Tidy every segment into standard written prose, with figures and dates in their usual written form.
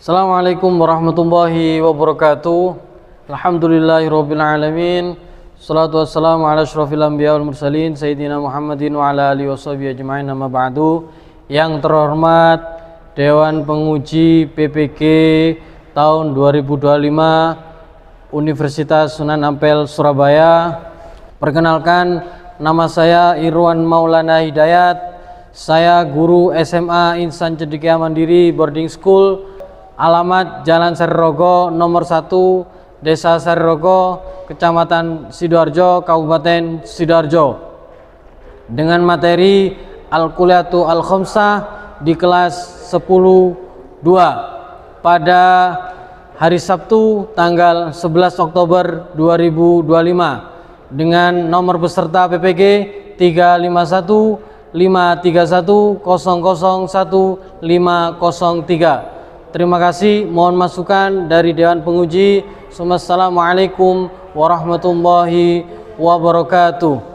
Assalamualaikum warahmatullahi wabarakatuh. Alhamdulillahirabbil alamin. Shalatu wassalamu ala asyrofil anbiya wal mursalin sayyidina Muhammadin wa ala alihi washabihi ajmain, amma ba'du. Yang terhormat Dewan Penguji PPG tahun 2025 Universitas Sunan Ampel Surabaya. Perkenalkan, nama saya Irwan Maulana Hidayat. Saya guru SMA Insan Cendekia Mandiri Boarding School. Alamat Jalan Sarirogo nomor 1, Desa Sarirogo, Kecamatan Sidoarjo, Kabupaten Sidoarjo. Dengan materi Al-Kuliatu Al-Khomsah di kelas 10-2 pada hari Sabtu tanggal 11 Oktober 2025 dengan nomor peserta PPG 351 531 001 503. Terima kasih, mohon masukan dari Dewan Penguji. Assalamualaikum warahmatullahi wabarakatuh.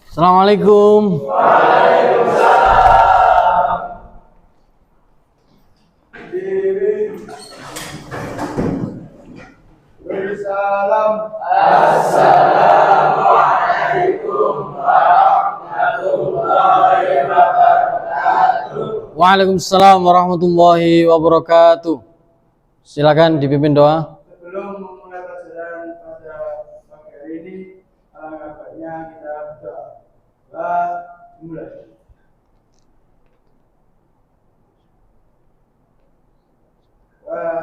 Assalamualaikum. Assalamualaikum warahmatullahi wabarakatuh. Waalaikumsalam warahmatullahi wabarakatuh. Silakan dipimpin doa. Sebelum memulai pelajaran pada pagi hari ini, alangkah baiknya kita berdoa. Dimulai.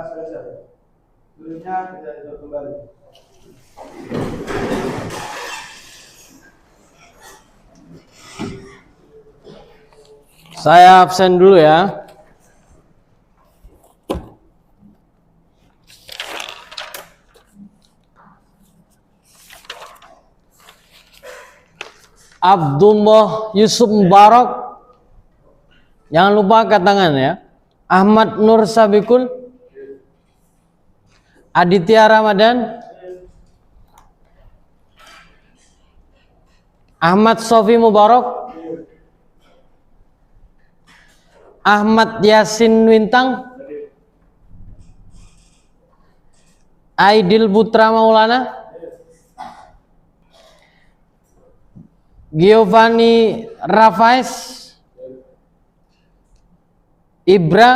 Selesai. Sebelumnya kita duduk kembali. Saya absen dulu ya. Abdullah Yusuf Mubarak. Jangan lupa angkat tangan ya. Ahmad Nur Sabikul. Aditya Ramadan. Ahmad Sofi Mubarak. Ahmad Yasin Wintang. Aidil Putra Maulana. Giovanni Rafais. Ibra.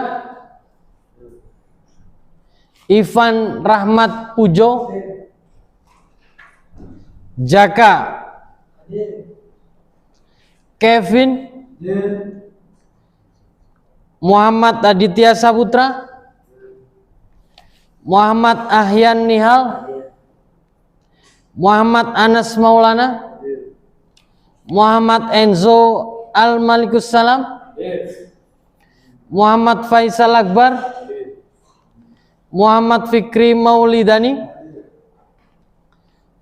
Ivan Rahmat Pujo. Jaka. Kevin. Muhammad Aditya Saputra. Muhammad Ahyan Nihal. Muhammad Anas Maulana. Muhammad Enzo Al-Malikussalam. Muhammad Faisal Akbar. Muhammad Fikri Maulidani.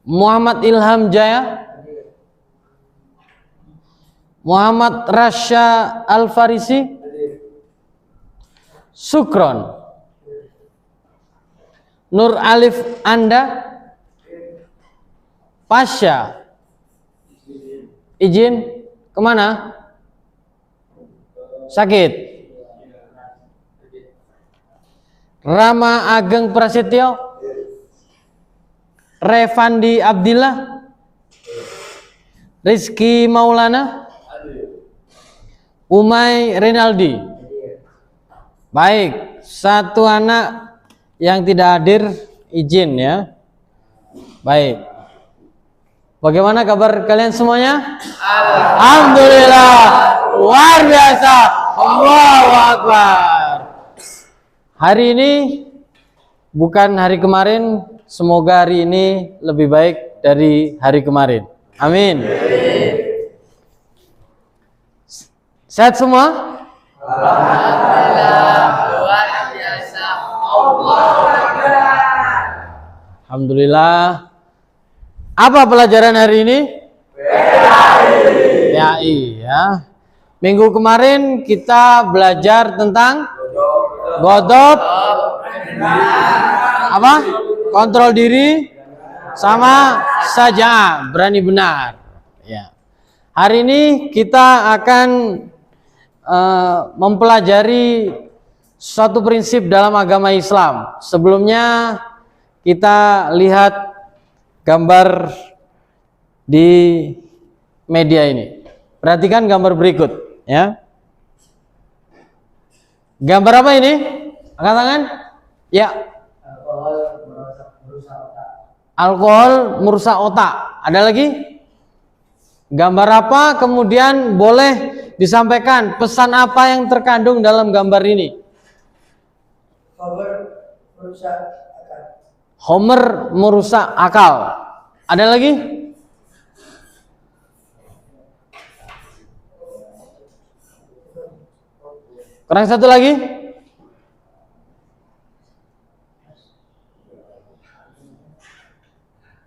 Muhammad Ilham Jaya. Muhammad Rasya Al-Farisi. Sukron. Nur Alif Anda. Pasha. Izin kemana? Sakit. Rama Ageng Prasetyo. Revandi Abdillah. Rizky Maulana. Umay Rinaldi. Baik, satu anak yang tidak hadir izin ya. Baik. Bagaimana kabar kalian semuanya? Alhamdulillah, luar biasa. Allahu Akbar. Hari ini bukan hari kemarin, semoga hari ini lebih baik dari hari kemarin. Amin. Sehat semua? Alhamdulillah, luar biasa. Allahu Akbar. Alhamdulillah. Apa pelajaran hari ini? PAI ya. Minggu kemarin kita belajar tentang godop, apa? Kontrol diri, sama saja berani benar. Ya. Hari ini kita akan mempelajari suatu prinsip dalam agama Islam. Sebelumnya kita lihat gambar di media ini. Perhatikan gambar berikut, ya. Gambar apa ini? Angkat tangan. Ya. Alkohol merusak otak. Ada lagi? Gambar apa? Kemudian boleh disampaikan pesan apa yang terkandung dalam gambar ini? Homer merusak akal. Ada lagi? Kurang satu lagi?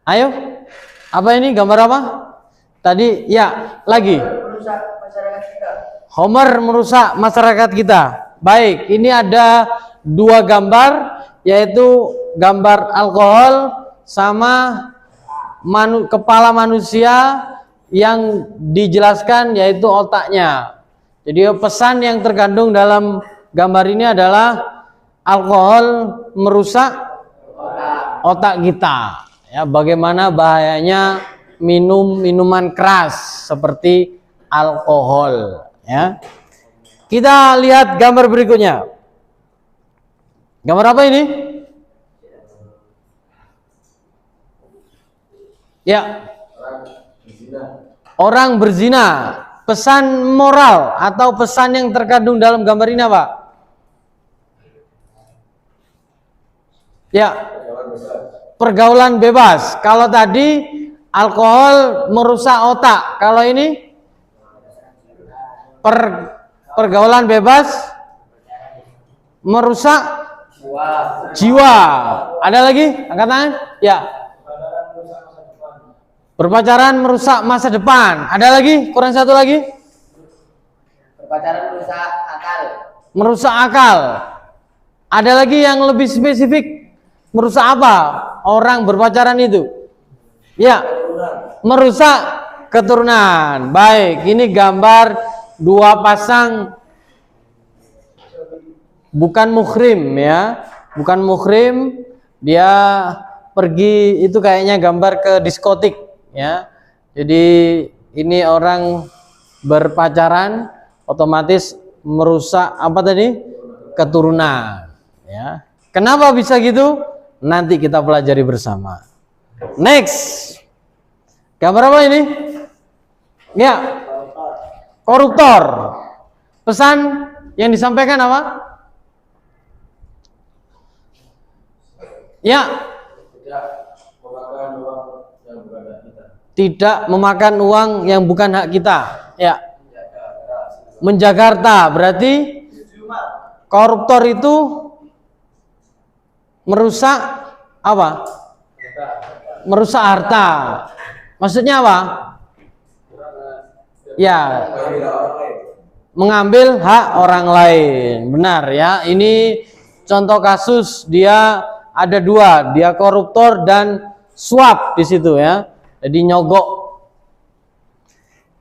Ayo, apa ini? Gambar apa? Tadi, ya, lagi. Homer merusak masyarakat kita. Baik, ini ada dua gambar, yaitu gambar alkohol sama kepala manusia yang dijelaskan yaitu otaknya. Jadi pesan yang terkandung dalam gambar ini adalah alkohol merusak otak kita. Ya, bagaimana bahayanya minum minuman keras seperti alkohol. Ya, kita lihat gambar berikutnya. Gambar apa ini? Ya, orang berzina. Pesan moral atau pesan yang terkandung dalam gambar ini apa? Ya, pergaulan bebas. Kalau tadi alkohol merusak otak, kalau ini pergaulan bebas merusak jiwa. Ada lagi? Angkat tangan. Ya. Berpacaran merusak masa depan. Ada lagi? Kurang satu lagi. Berpacaran merusak akal. Merusak akal. Ada lagi yang lebih spesifik. Merusak apa? Orang berpacaran itu. Ya. Merusak keturunan. Baik, ini gambar dua pasang bukan muhrim, ya. Bukan muhrim, dia pergi, itu kayaknya gambar ke diskotik. Ya, jadi ini orang berpacaran otomatis merusak apa tadi? Keturunan. Ya, kenapa bisa gitu? Nanti kita pelajari bersama. Next, gambar apa ini? Ya, koruptor. Pesan yang disampaikan apa? Ya. Tidak memakan uang yang bukan hak kita. Ya. Menjakarta berarti koruptor itu merusak apa? Merusak harta. Maksudnya apa? Ya. Mengambil hak orang lain. Benar ya. Ini contoh kasus, dia ada dua, dia koruptor dan suap di situ ya. Jadi nyogok.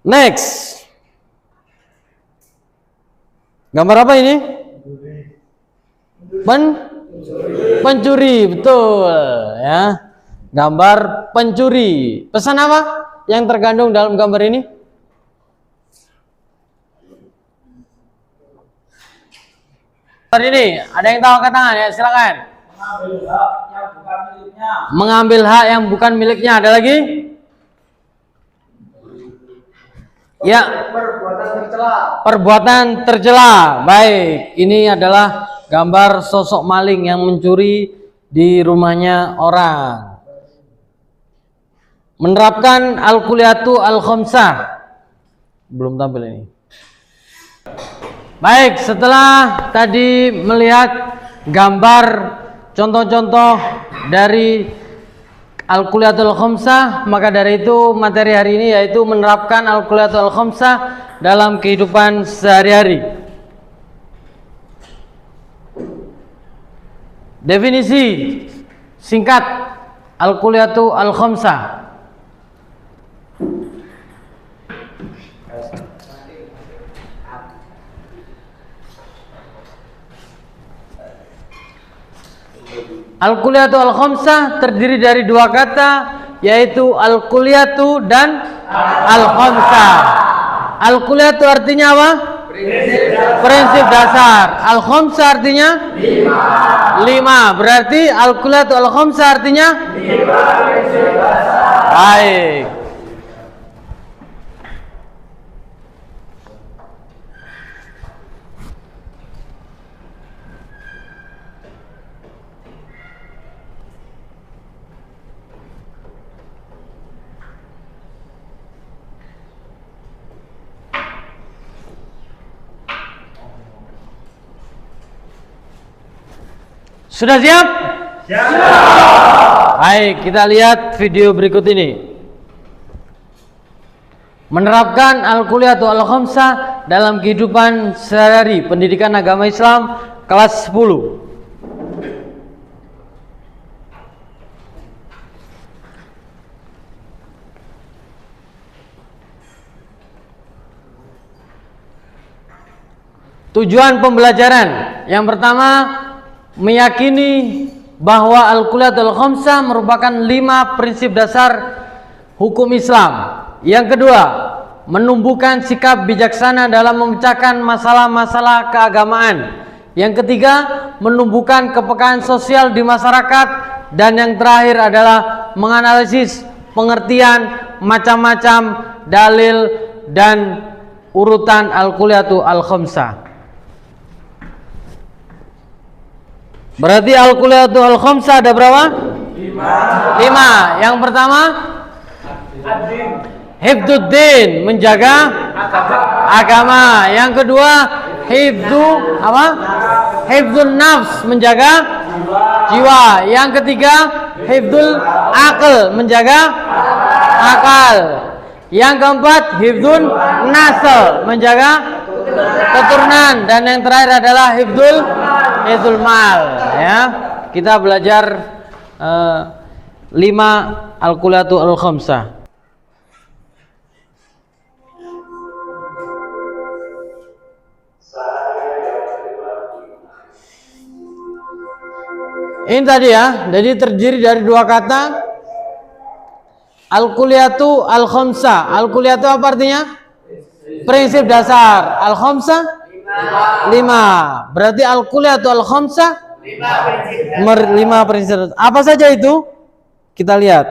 Next. Gambar apa ini? Pencuri, betul ya. Gambar pencuri. Pesan apa yang terkandung dalam gambar ini? Gambar ini, ada yang tahu angkat tangan ya, silakan. Mengambil hak yang bukan miliknya. Ada lagi? Ya, perbuatan tercela. Baik, ini adalah gambar sosok maling yang mencuri di rumahnya orang. Menerapkan al-kulliyatu al-khamsah. Belum tampil ini. Baik, setelah tadi melihat gambar contoh-contoh dari Al-Kulliyatul Khamsah, maka dari itu materi hari ini yaitu menerapkan Al-Kulliyatul Khamsah dalam kehidupan sehari-hari. Definisi singkat Al-Kulliyatu Al-Khamsah. Al-Kulliyatu Al-Khamsah terdiri dari dua kata, yaitu Al-Kulliyatu dan Al-Khamsah. Al-Kulliyatu artinya apa? Prinsip dasar. Al-Khamsah artinya 5. Berarti Al-Kulliyatu Al-Khamsah artinya 5 prinsip dasar. Baik. Sudah siap? Siap. Baik, kita lihat video berikut ini. Menerapkan Al-Kulliyatu Al-Khamsah dalam kehidupan sehari-hari pendidikan agama Islam kelas 10. Tujuan pembelajaran yang pertama, meyakini bahwa Al-Kulliyatu Al-Khamsah merupakan 5 prinsip dasar hukum Islam. Yang kedua, menumbuhkan sikap bijaksana dalam memecahkan masalah-masalah keagamaan. Yang ketiga, menumbuhkan kepekaan sosial di masyarakat. Dan yang terakhir adalah menganalisis pengertian macam-macam dalil dan urutan Al-Kulliyatu Al-Khamsah. Berarti Al-Kulliyatu Al-Khamsah ada berapa? 5. Yang pertama, Hifdzuddin, menjaga agama. Yang kedua, Hifdzun nafs, menjaga jiwa. Yang ketiga, Hifdzul aql, menjaga akal. Yang keempat, Hifdzun nasl, menjaga keturunan. Dan yang terakhir adalah Hifdzul mal. Ya, kita belajar 5 Al-Kulliyatu Al-Khamsah. Ini tadi ya, jadi terdiri dari dua kata, Al-Kulliyatu Al-Khamsah. Al-Kulliyatu apa artinya? Prinsip dasar. Al-Khamsah 5. Berarti Al-Kulliyatu Al-Khamsah 5 prinsip dasar. Apa saja itu? Kita lihat.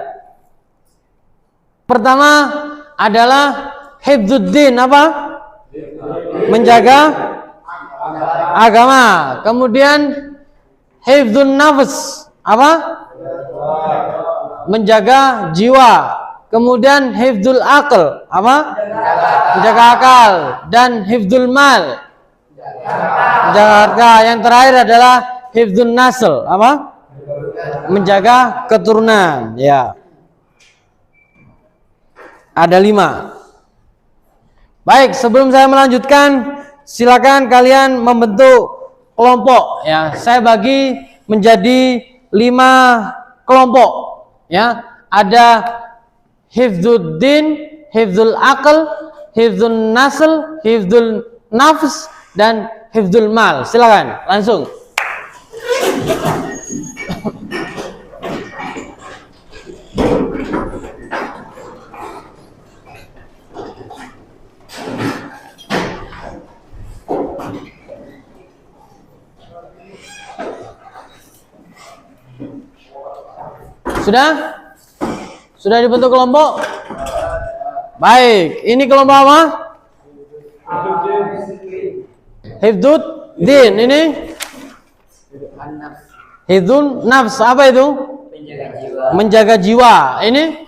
Pertama adalah Hifdzuddin, apa? Menjaga agama. Kemudian Hifdzun nafs, apa? Menjaga jiwa. Kemudian Hifdzul aql, apa? Menjaga akal. Dan Hifdzul mal, menjaga harta. Yang terakhir adalah Hifdzun nasl, apa? Menjaga keturunan. Ya, ada 5. Baik, sebelum saya melanjutkan, silakan kalian membentuk kelompok. Ya, saya bagi menjadi 5 kelompok. Ya, ada Hifdzuddin, Hifdzul aql, Hifdzun nasl, Hifdzul nafs, dan Hifdzul mal. Silakan langsung. Sudah? Sudah dibentuk kelompok? Baik, ini kelompok apa? Hifdzuddin, ini Hifdzun nafs, apa itu? Menjaga jiwa. Ini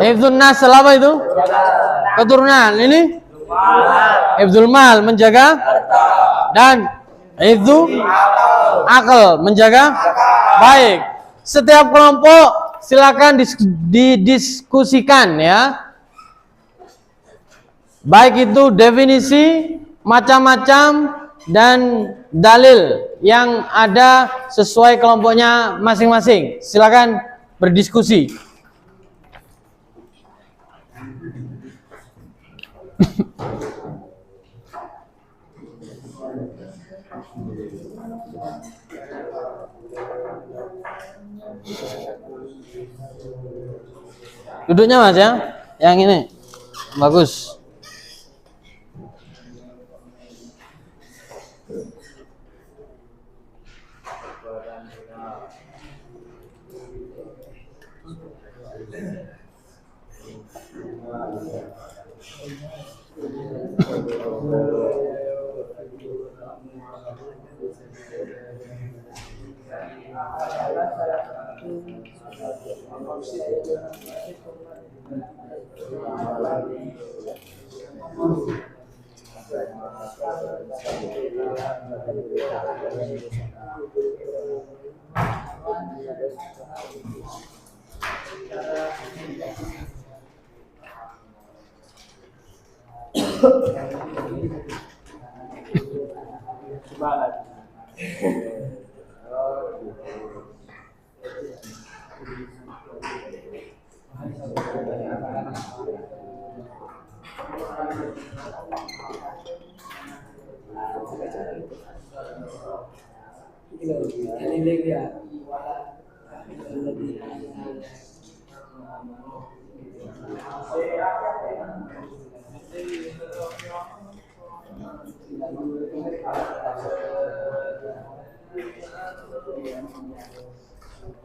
Hifdzun nasl, apa itu? Keturunan. Ini Hifdzul mal, menjaga. Dan Hifdzul aql, menjaga. Baik, setiap kelompok silakan didiskusikan ya. Baik itu definisi, macam-macam dan dalil yang ada sesuai kelompoknya masing-masing. Silakan berdiskusi. Duduknya Mas ya, yang ini bagus.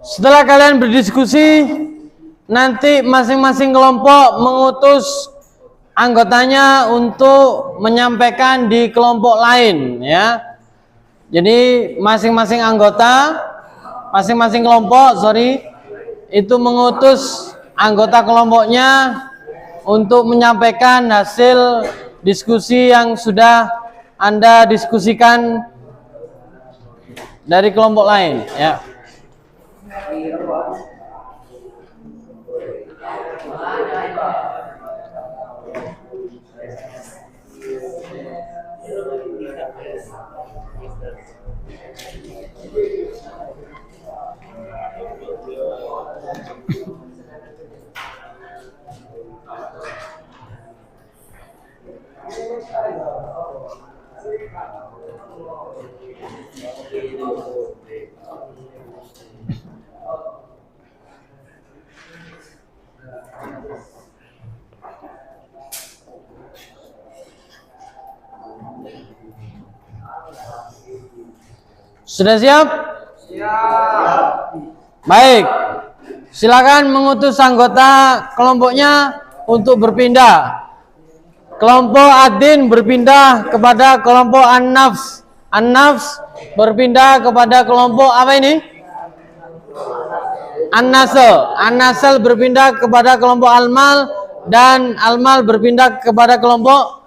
Setelah kalian berdiskusi, nanti masing-masing kelompok mengutus anggotanya untuk menyampaikan di kelompok lain ya. Jadi masing-masing anggota, masing-masing kelompok, itu mengutus anggota kelompoknya untuk menyampaikan hasil diskusi yang sudah Anda diskusikan dari kelompok lain ya. Sudah siap? Siap. Baik. Silakan mengutus anggota kelompoknya untuk berpindah. Kelompok Adin berpindah kepada kelompok An-Nafs. An-Nafs berpindah kepada kelompok apa ini? An-Nasl. An-Nasl berpindah kepada kelompok Al-Mal, dan Al-Mal berpindah kepada kelompok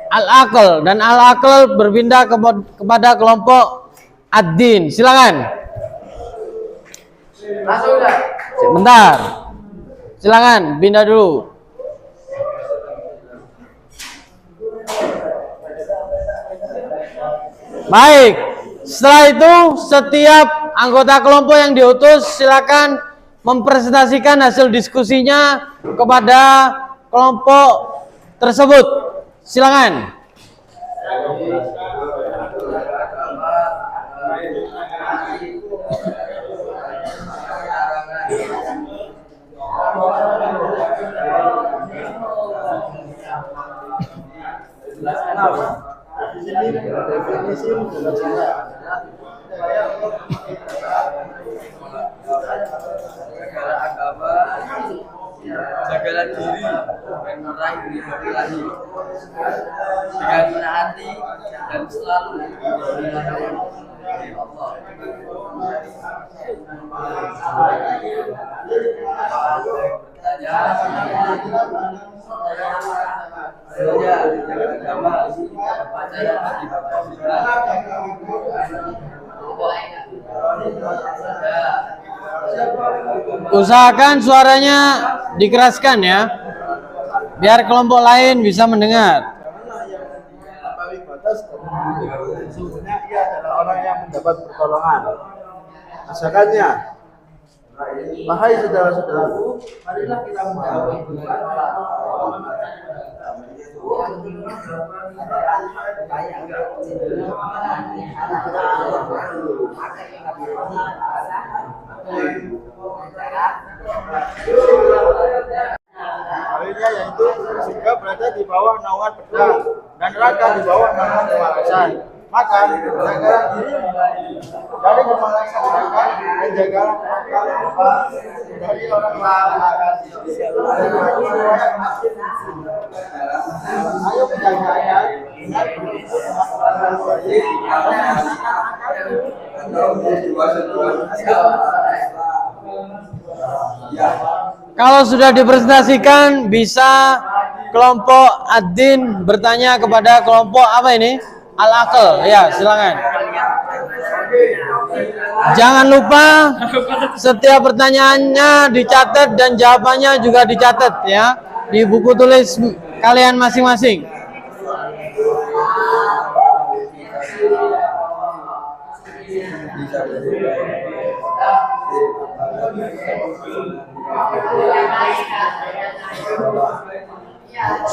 Al-Aql, dan Al-Aql berpindah kepada kelompok Ad-Din. Silakan. Bentar. Silakan pindah dulu. Baik. Setelah itu setiap anggota kelompok yang diutus silakan mempresentasikan hasil diskusinya kepada kelompok tersebut. Silakan. Jagalah diri dan meraih ilahi dengan menaati dan selalu mengharapkan Allah. Usahakan suaranya dikeraskan ya, biar kelompok lain bisa mendengar. Sesungguhnya ia adalah orang yang mendapat pertolongan. Masakannya, wahai saudara-saudaraku, marilah kita mendahului Halinya yaitu surga berada di bawah naungan pedang dan neraka di bawah naungan kemalasan. Maka jagalah dirimu dari kemalasan neraka dan jagalah dari orang lain. Ayo menjaganya dengan Kalau sudah dipresentasikan, bisa kelompok Ad-Din bertanya kepada kelompok apa ini? Al-Aql. Ya, silakan. Jangan lupa setiap pertanyaannya dicatat dan jawabannya juga dicatat ya di buku tulis kalian masing-masing.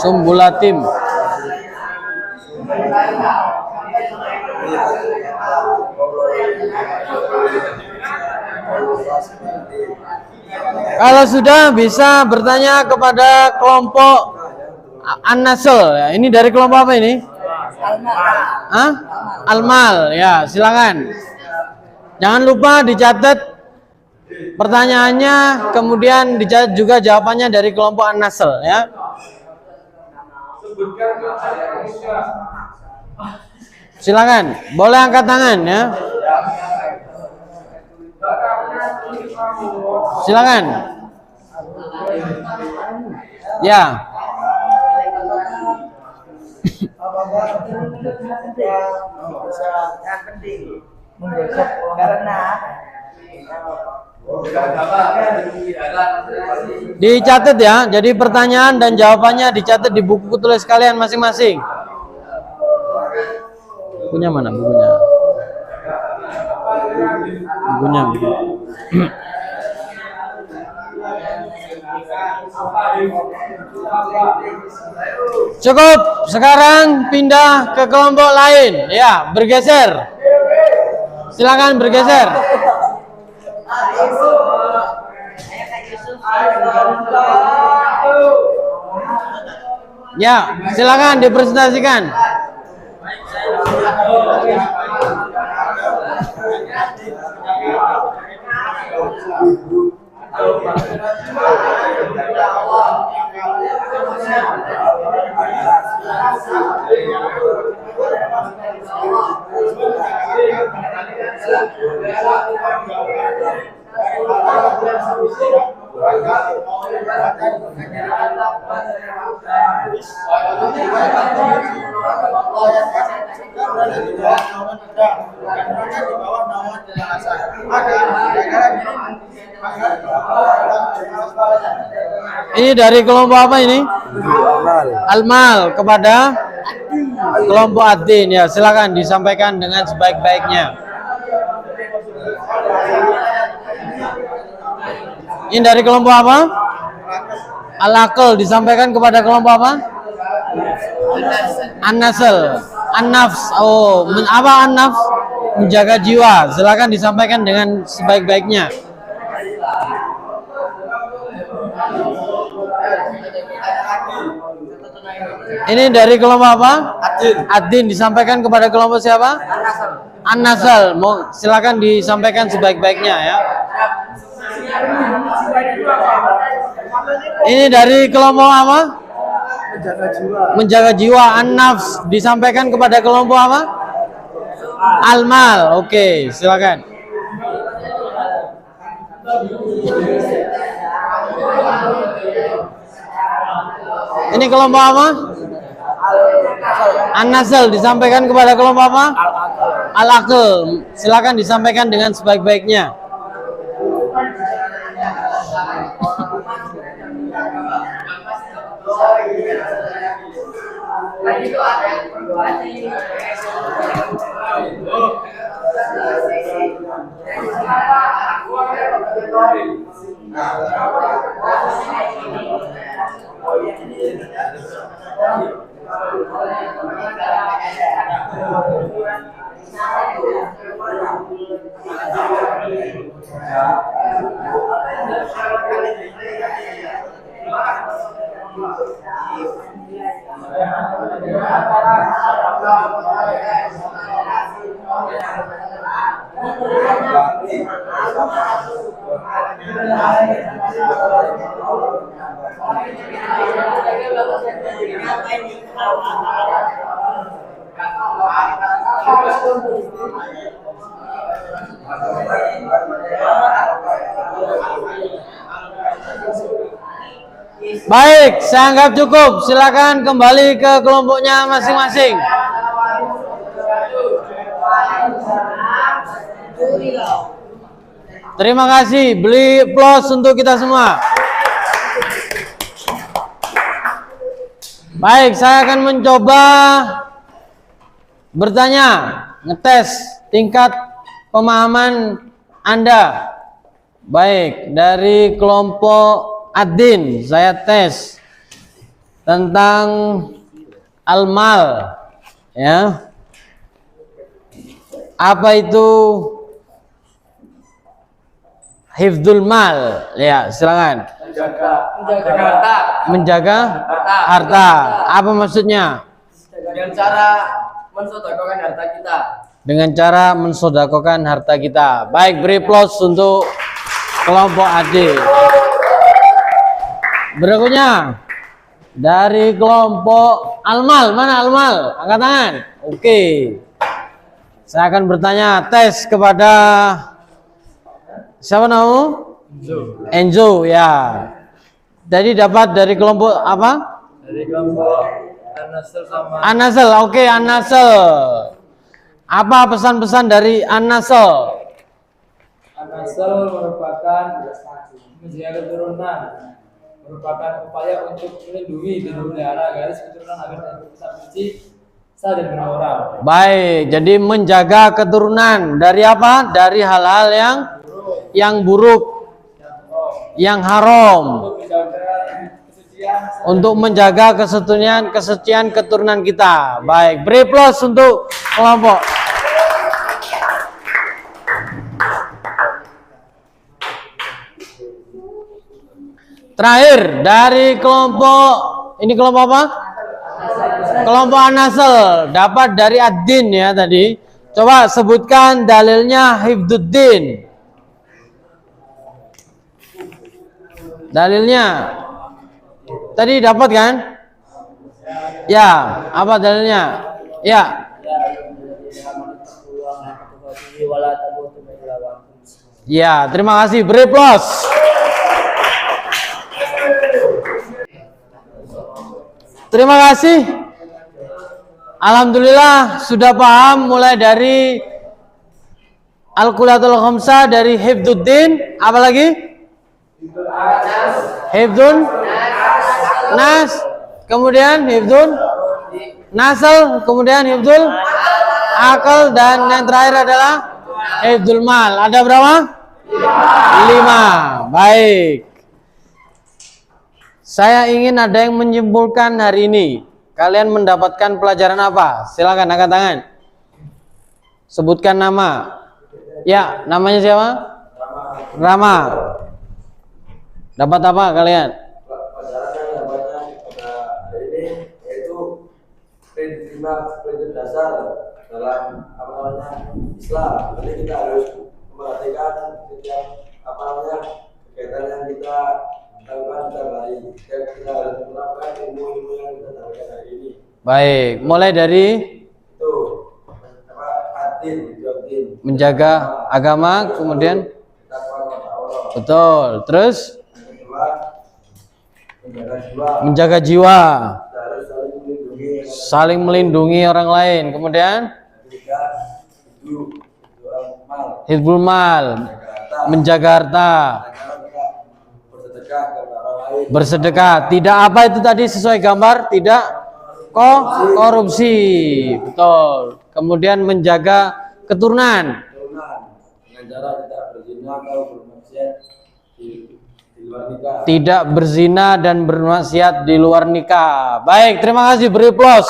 Sumbulatim. Kalau sudah bisa bertanya kepada kelompok An-Nasl. Ya, ini dari kelompok apa ini? Hah? Al-Mal. Ya, silakan. Jangan lupa dicatat pertanyaannya, kemudian dicatat juga jawabannya dari kelompok An-Nasl ya. Silakan, boleh angkat tangan ya. Silakan. Ya. Dicatat ya, jadi pertanyaan dan jawabannya dicatat di buku tulis kalian masing-masing. Bukunya mana bukunya? Bukunya. Cukup, sekarang pindah ke kelompok lain. Ya, bergeser. Silakan bergeser. Ya, silakan dipresentasikan. Ini dari kelompok apa ini? Al-Mal kepada kelompok Ad-Din ya, silakan disampaikan dengan sebaik-baiknya. Ini dari kelompok apa? Al-Aql disampaikan kepada kelompok apa? An-Nasl, An-Nafs. Oh, apa An-Nafs? Menjaga jiwa. Silakan disampaikan dengan sebaik-baiknya. Ini dari kelompok apa? Ad-Din disampaikan kepada kelompok siapa? An-Nasl. Silakan disampaikan sebaik-baiknya ya. Ini dari kelompok apa? Menjaga jiwa. An-Nafs disampaikan kepada kelompok apa? Al-Mal. Oke, silakan. Ini kelompok apa? An-Nasl disampaikan kepada kelompok apa? Al-Aql. Silakan disampaikan dengan sebaik-baiknya. Baik, saya anggap cukup. Silakan kembali ke kelompoknya masing-masing. Terima kasih. Beli plus untuk kita semua. Baik, saya akan mencoba bertanya, ngetes tingkat pemahaman Anda. Baik, dari kelompok Adin, saya tes tentang al-mal, ya. Apa itu hifdzul mal? Ya, silakan. Menjaga harta. Apa maksudnya? Dengan cara mensedekahkan harta kita. Dengan cara mensedekahkan harta kita. Baik, beri plus untuk kelompok Adin. Berikutnya dari kelompok Almal, mana Almal? Angkat tangan. Oke. Saya akan bertanya tes kepada siapa nama? Enzo, ya. Jadi dapat dari kelompok apa? Dari kelompok An-Nasr sama An-Nasr. Oke, An-Nasr. Apa pesan-pesan dari An-Nasr? An-Nasr merupakan menjaga keturunan, merupakan upaya untuk melindungi dan memelihara garis keturunan agar tetap suci, sah dan bermoral. Baik, jadi menjaga keturunan dari apa? Dari hal-hal yang buruk, yang haram, untuk menjaga kesucian keturunan kita. Baik, beri plus untuk kelompok. Terakhir dari kelompok ini, kelompok apa? Kelompok An-Nasr, dapat dari Ad-Din ya tadi. Coba sebutkan dalilnya Hifdzuddin. Dalilnya tadi dapat kan? Ya, apa dalilnya? Ya. Ya, terima kasih. Beri plus. Terima kasih. Alhamdulillah sudah paham mulai dari Al-Quliyatul Khamsah, dari Hifdzuddin, apa lagi? Hifdzun Nas, kemudian Hifdzun Nasl, kemudian Hifdzul Akal, dan yang terakhir adalah Hifdzul Mal. Ada berapa? 5. Baik. Saya ingin ada yang menyimpulkan hari ini. Kalian mendapatkan pelajaran apa? Silakan angkat tangan. Sebutkan nama. Ya, namanya siapa? Rama. Dapat apa kalian? Pelajaran yang dapatnya pada hari ini yaitu prinsip dasar dalam Islam. Jadi kita harus memperhatikan setiap kegiatan yang kita lakukan setiap hari. Dan kita harus menerapkan ilmu-ilmu yang kita dapatkan hari ini. Baik, mulai dari itu menjaga agama, kemudian betul. Terus menjaga jiwa, saling melindungi orang lain, kemudian hifdzul mal, menjaga harta, bersedekah. Tidak apa itu tadi sesuai gambar, tidak korupsi, betul. Kemudian menjaga keturunan dengan cara tidak berzina atau bermaksiat di luar nikah. Tidak berzina dan bermaksiat di luar nikah. Baik, terima kasih, beri plus.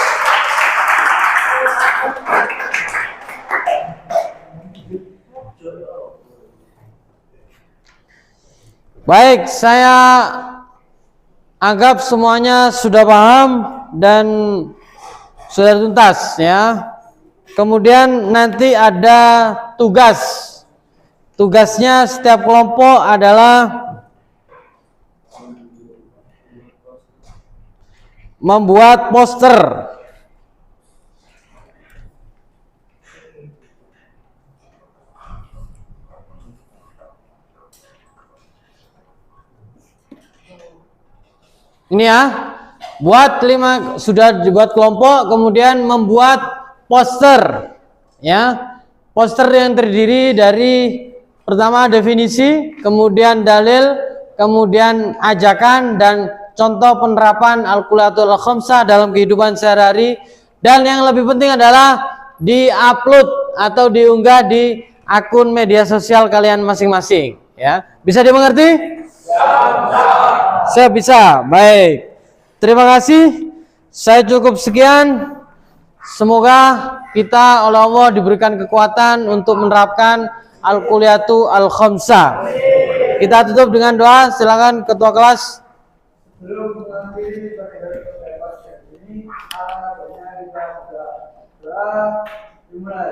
Baik, saya anggap semuanya sudah paham dan sudah tuntas ya. Kemudian nanti ada tugas. Tugasnya setiap kelompok adalah membuat poster. Ini ya, sudah dibuat kelompok, kemudian membuat poster, ya, poster yang terdiri dari pertama definisi, kemudian dalil, kemudian ajakan dan contoh penerapan Al-Kuliatul Khamsah dalam kehidupan sehari-hari, dan yang lebih penting adalah di-upload atau diunggah di akun media sosial kalian masing-masing, ya. Bisa dimengerti? Saya bisa. Baik. Terima kasih. Saya cukup sekian. Semoga kita oleh Allah diberikan kekuatan untuk menerapkan Al-Kuliatul Khamsah. Kita tutup dengan doa. Silakan ketua kelas. Belum mengakhiri pada ini, banyak kita sudah dimulai.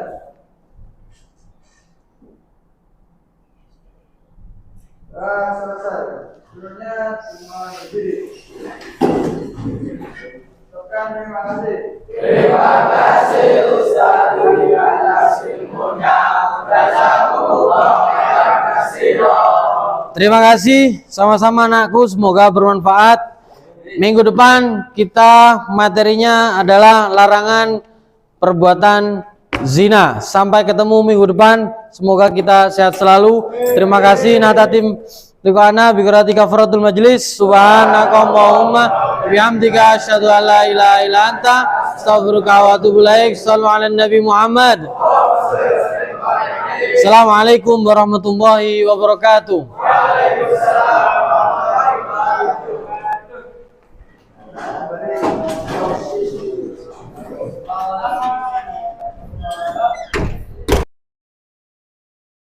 Selesai. Sebelumnya semua berdiri. Tekan, terima kasih. Terima kasih Ustaz Dwi atas ilmunya. Jazakumullah khairan. Terima kasih, sama-sama anakku, semoga bermanfaat. Minggu depan kita materinya adalah larangan perbuatan zina. Sampai ketemu minggu depan, semoga kita sehat selalu. Terima kasih. Natatim liqa'ana biqirati kafaratul majlis. Subhanakallahumma bihamdika asyhadu an la ilaha illa anta astaghfiruka wa atubu ilaik. Shallu ala Nabi Muhammad. Assalamualaikum warahmatullahi wabarakatuh. Waalaikumsalam.